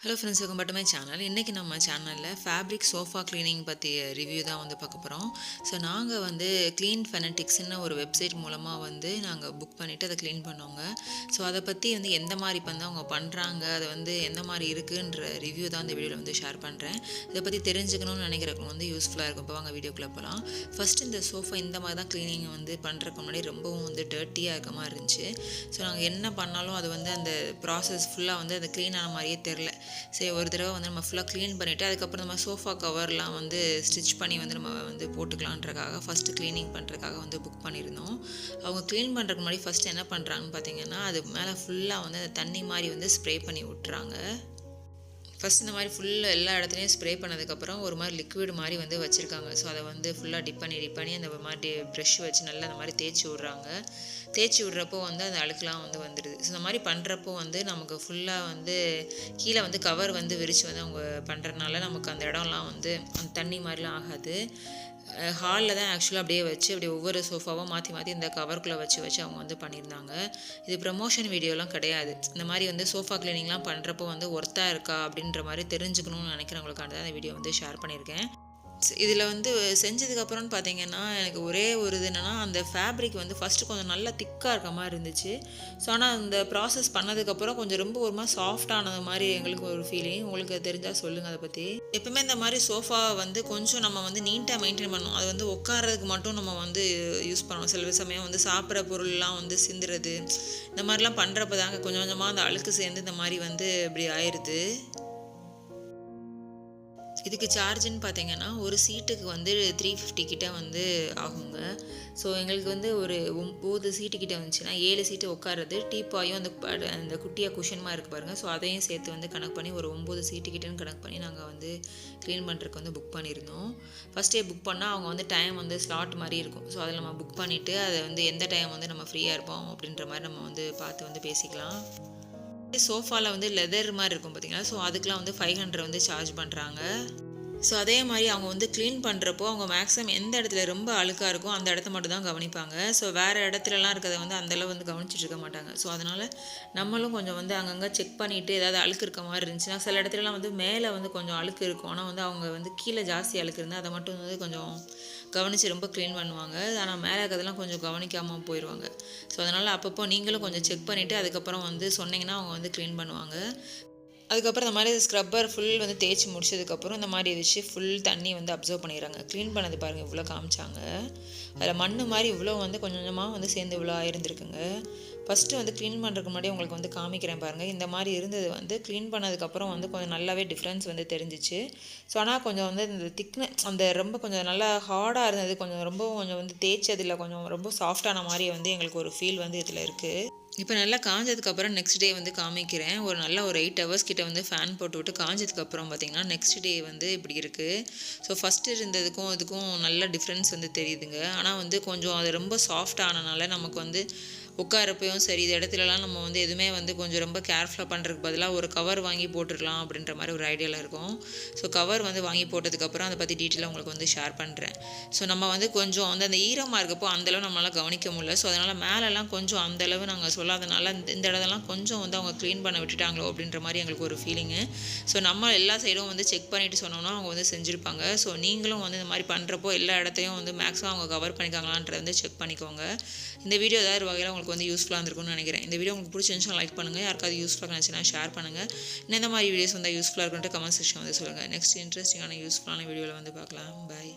Hello friends, welcome back to my channel. இன்றைக்கி நம்ம சேனலில் ஃபேப்ரிக் சோஃபா க்ளீனிங் பற்றிய ரிவ்யூ தான் வந்து பார்க்க போகிறோம். ஸோ நாங்கள் வந்து க்ளீன் ஃபெனடிக்ஸ்னு ஒரு வெப்சைட் மூலமாக வந்து நாங்கள் புக் பண்ணிவிட்டு அதை க்ளீன் பண்ணோங்க. ஸோ அதை பற்றி வந்து எந்த மாதிரி வந்து அவங்க பண்ணுறாங்க, அதை வந்து எந்த மாதிரி இருக்குன்ற ரிவ்யூ தான் இந்த வீடியோவில் வந்து ஷேர் பண்ணுறேன். இதை பற்றி தெரிஞ்சுக்கணும்னு நினைக்கிறவங்க வந்து யூஸ்ஃபுல்லாக இருக்கும். இப்போ வாங்க வீடியோக்குள்ளே போகலாம். ஃபஸ்ட்டு இந்த சோஃபா இந்த மாதிரி தான் க்ளீனிங் வந்து பண்ணுறதுக்கு முன்னாடி ரொம்பவும் வந்து டர்ட்டியாக இருக்க மாதிரி இருந்துச்சு. ஸோ நாங்கள் என்ன பண்ணாலும் அது வந்து அந்த ப்ராசஸ் ஃபுல்லாக வந்து அது க்ளீன் ஆன மாதிரியே தெரில. சரி, ஒரு தடவை வந்து நம்ம ஃபுல்லாக க்ளீன் பண்ணிவிட்டு அதுக்கப்புறம் நம்ம சோஃபா கவர்லாம் வந்து ஸ்டிச் பண்ணி வந்து நம்ம வந்து போட்டுக்கலான்றக்காக ஃபஸ்ட்டு க்ளீனிங் பண்ணுறதுக்காக வந்து புக் பண்ணியிருந்தோம். அவங்க க்ளீன் பண்ணுறதுக்கு முன்னாடி ஃபஸ்ட்டு என்ன பண்ணுறாங்கன்னு பார்த்தீங்கன்னா, அது மேலே ஃபுல்லாக வந்து அந்த தண்ணி மாதிரி வந்து ஸ்ப்ரே பண்ணி விட்டுறாங்க. ஃபஸ்ட் இந்த மாதிரி ஃபுல்லாக எல்லா இடத்துலையும் ஸ்ப்ரே பண்ணதுக்கப்புறம் ஒரு மாதிரி லிக்விட் மாதிரி வந்து வச்சுருக்காங்க. ஸோ அதை வந்து ஃபுல்லாக டிப் பண்ணி அந்த மாதிரி ப்ரெஷ் வச்சு நல்லா அந்த மாதிரி தேய்ச்சி விட்றாங்க. தேய்ச்சி விட்றப்போ வந்து அந்த அழுக்கெலாம் வந்து வந்துடுது. ஸோ இந்த மாதிரி பண்ணுறப்போ வந்து நமக்கு ஃபுல்லாக வந்து கீழே வந்து கவர் வந்து விரித்து வந்து அவங்க பண்ணுறதுனால நமக்கு அந்த இடம்லாம் வந்து அந்த தண்ணி மாதிரிலாம் ஆகாது. ஹாலில் தான் ஆக்சுவலாக அப்படியே வச்சு அப்படியே ஒவ்வொரு சோஃபாவும் மாற்றி இந்த கவருக்குள்ளே வச்சு அவங்க வந்து பண்ணியிருந்தாங்க. இது ப்ரமோஷன் வீடியோலாம் கிடையாது. இந்த மாதிரி வந்து சோஃபா க்ளீனிங்லாம் பண்ணுறப்போ வந்து ஒர்த்தாக இருக்கா அப்படின்ற மாதிரி தெரிஞ்சுக்கணும்னு நினைக்கிறவங்களுக்காக தான் இந்த வீடியோ வந்து ஷேர் பண்ணியிருக்கேன். இதில் வந்து செஞ்சதுக்கப்புறம்னு பார்த்தீங்கன்னா, எனக்கு ஒரே ஒரு இது என்னென்னா, அந்த ஃபேப்ரிக் வந்து ஃபஸ்ட்டு கொஞ்சம் நல்லா திக்காக இருக்க மாதிரி இருந்துச்சு. ஸோ ஆனால் அந்த ப்ராசஸ் பண்ணதுக்கப்புறம் கொஞ்சம் ரொம்ப ஒரு மாதிரி சாஃப்டானது மாதிரி எங்களுக்கு ஒரு ஃபீலிங். உங்களுக்கு தெரிஞ்சால் சொல்லுங்கள் அதை பற்றி. எப்பவுமே இந்த மாதிரி சோஃபா வந்து கொஞ்சம் நம்ம வந்து நீட்டாக மெயின்டைன் பண்ணணும். அது வந்து உட்காரதுக்கு மட்டும் நம்ம வந்து யூஸ் பண்ணணும். சில சமயம் வந்து சாப்பிட்ற பொருள்லாம் வந்து சிந்துறது, இந்த மாதிரிலாம் பண்ணுறப்ப தாங்க கொஞ்சம் கொஞ்சமாக அந்த அழுக்கு சேர்ந்து இந்த மாதிரி வந்து இப்படி ஆயிடுது. இதுக்கு சார்ஜுன்னு பார்த்தீங்கன்னா, ஒரு சீட்டுக்கு வந்து 350 கிட்ட வந்து ஆகுங்க. ஸோ எங்களுக்கு வந்து ஒரு 9 சீட்டு கிட்ட வந்துச்சுன்னா 7 சீட்டு உட்காருறது, டீப்பாயும் அந்த குட்டியாக குஷன்மாக இருக்குது பாருங்கள். ஸோ அதையும் சேர்த்து வந்து கணக்கு பண்ணி ஒரு 9 சீட்டு கிட்டன்னு கணக்கு பண்ணி நாங்கள் வந்து க்ளீன் பண்ணுறதுக்கு வந்து புக் பண்ணியிருந்தோம். ஃபஸ்ட்டே புக் பண்ணால் அவங்க வந்து டைம் வந்து ஸ்லாட் மாதிரி இருக்கும். ஸோ அதில் நம்ம புக் பண்ணிவிட்டு அதை வந்து எந்த டைம் வந்து நம்ம ஃப்ரீயாக இருப்போம் அப்படின்ற மாதிரி நம்ம வந்து பார்த்து வந்து பேசிக்கலாம். சோஃபாவில் வந்து லெதர் மாதிரி இருக்கும் பார்த்தீங்களா, ஸோ அதுக்கெலாம் வந்து 500 வந்து சார்ஜ் பண்ணுறாங்க. ஸோ அதே மாதிரி அவங்க வந்து க்ளீன் பண்ணுறப்போ அவங்க மேக்ஸிமம் எந்த இடத்துல ரொம்ப அழுக்காக இருக்கோ அந்த இடத்த மட்டும் தான் கவனிப்பாங்க. ஸோ வேறு இடத்துலலாம் இருக்கிறத வந்து அந்தளவு வந்து கவனிச்சிட்டு இருக்க மாட்டாங்க. ஸோ அதனால் நம்மளும் கொஞ்சம் வந்து அங்கங்கே செக் பண்ணிவிட்டு ஏதாவது அழுக்கு இருக்க மாதிரி இருந்துச்சுன்னா, சில இடத்துலலாம் வந்து மேலே வந்து கொஞ்சம் அழுக்கு இருக்கும். ஆனால் வந்து அவங்க வந்து கீழே ஜாஸ்தி அழுக்கு இருந்தால் அதை மட்டும் வந்து கொஞ்சம் கவனித்து ரொம்ப க்ளீன் பண்ணுவாங்க. ஆனால் மேலே இருக்கிறதெல்லாம் கொஞ்சம் கவனிக்காமல் போயிடுவாங்க. ஸோ அதனால் அப்பப்போ நீங்களும் கொஞ்சம் செக் பண்ணிவிட்டு அதுக்கப்புறம் வந்து சொன்னீங்கன்னா அவங்க வந்து க்ளீன் பண்ணுவாங்க. அதுக்கப்புறம் இந்த மாதிரி ஸ்க்ரப்பர் ஃபுல் வந்து தேய்ச்சி முடிச்சதுக்கப்புறம் இந்த மாதிரி வச்சு ஃபுல் தண்ணி வந்து அப்சர்வ் பண்ணிடுறாங்க. க்ளீன் பண்ணது பாருங்கள் இவ்வளோ காமிச்சாங்க. அதில் மண் மாதிரி இவ்வளோ வந்து கொஞ்சம் கொஞ்சமாக வந்து சேர்ந்து இவ்வளோ ஆயிருந்துருக்குங்க. ஃபஸ்ட்டு வந்து க்ளீன் பண்ணுறதுக்கு முன்னாடி உங்களுக்கு வந்து காமிக்கிறேன் பாருங்கள். இந்த மாதிரி இருந்தது வந்து க்ளீன் பண்ணதுக்கப்புறம் வந்து கொஞ்சம் நல்லாவே டிஃப்ரென்ஸ் வந்து தெரிஞ்சிச்சு. ஸோ ஆனால் கொஞ்சம் வந்து இந்த அந்த ரொம்ப கொஞ்சம் நல்லா ஹார்டாக இருந்தது, கொஞ்சம் வந்து தேய்ச்சதில் கொஞ்சம் ரொம்ப சாஃப்டான மாதிரி வந்து எங்களுக்கு ஒரு ஃபீல் வந்து இதில் இருக்குது. இப்போ நல்லா காஞ்சதுக்கப்புறம் நெக்ஸ்ட் டே வந்து காமிக்கிறேன். ஒரு 8 ஹவர்ஸ் கிட்ட வந்து ஃபேன் போட்டு விட்டு காஞ்சதுக்கப்புறம் பார்த்திங்கன்னா நெக்ஸ்ட் டே வந்து இப்படி இருக்குது. ஸோ ஃபஸ்ட்டு இருந்ததுக்கும் இதுக்கும் நல்ல டிஃப்ரென்ஸ் வந்து தெரியுதுங்க. ஆனால் வந்து கொஞ்சம் அது ரொம்ப சாஃப்ட் ஆனனால நமக்கு வந்து உட்காரப்பையும் சரி, இது இடத்துலலாம் நம்ம வந்து எதுவுமே வந்து கொஞ்சம் ரொம்ப கேர்ஃபுல்லாக பண்ணுறதுக்கு பதிலாக ஒரு கவர் வாங்கி போட்டுருக்கலாம் அப்படின்ற மாதிரி ஒரு ஐடியாவில் இருக்கும். ஸோ கவர் வந்து வாங்கி போட்டதுக்கப்புறம் அதை பற்றி டீட்டெயிலாக உங்களுக்கு வந்து ஷேர் பண்ணுறேன். ஸோ நம்ம வந்து கொஞ்சம் வந்து அந்த ஈரமாக இருக்கப்போ அந்தளவு நம்மளால் கவனிக்க முடியல. ஸோ அதனால் மேலெல்லாம் கொஞ்சம் அந்தளவு நாங்கள் சொல்லாதனால இந்த இடத்தெல்லாம் கொஞ்சம் வந்து அவங்க க்ளீன் பண்ண விட்டுட்டாங்களோ அப்படின்ற மாதிரி எங்களுக்கு ஒரு ஃபீலிங்கு. ஸோ நம்ம எல்லா சைடும் வந்து செக் பண்ணிவிட்டு சொன்னோம்னா அவங்க வந்து செஞ்சுருப்பாங்க. ஸோ நீங்களும் வந்து இந்த மாதிரி பண்ணுறப்போ எல்லா இடத்தையும் வந்து மேக்ஸிமம் அவங்க கவர் பண்ணிக்காங்களான்றதை வந்து செக் பண்ணிக்கோங்க. இந்த வீடியோ ஏதாவது வகையில் உங்களுக்கு வந்து யூஸ்ஃபுல்லாக இருந்திருக்கும்னு நினைக்கிறேன். இந்த வீடியோ உங்களுக்கு பிடிச்சிருந்துச்சுன்னா லைக் பண்ணுங்கள். யாருக்காவது யூஸ்ஃபுல்லாக நினச்சினா ஷேர் பண்ணுங்கள். இந்த மாதிரி வீடியோஸ் வந்து யூஸ்ஃபுல்லாக இருக்குன்ட்டு கமெண்ட் செக்ஷன் வந்து சொல்லுங்கள். நெக்ஸ்ட் இன்ட்ரெஸ்டிங்கான யூஸ்ஃபுல்லான வீடியோவில் வந்து பார்க்கலாம். பாய்.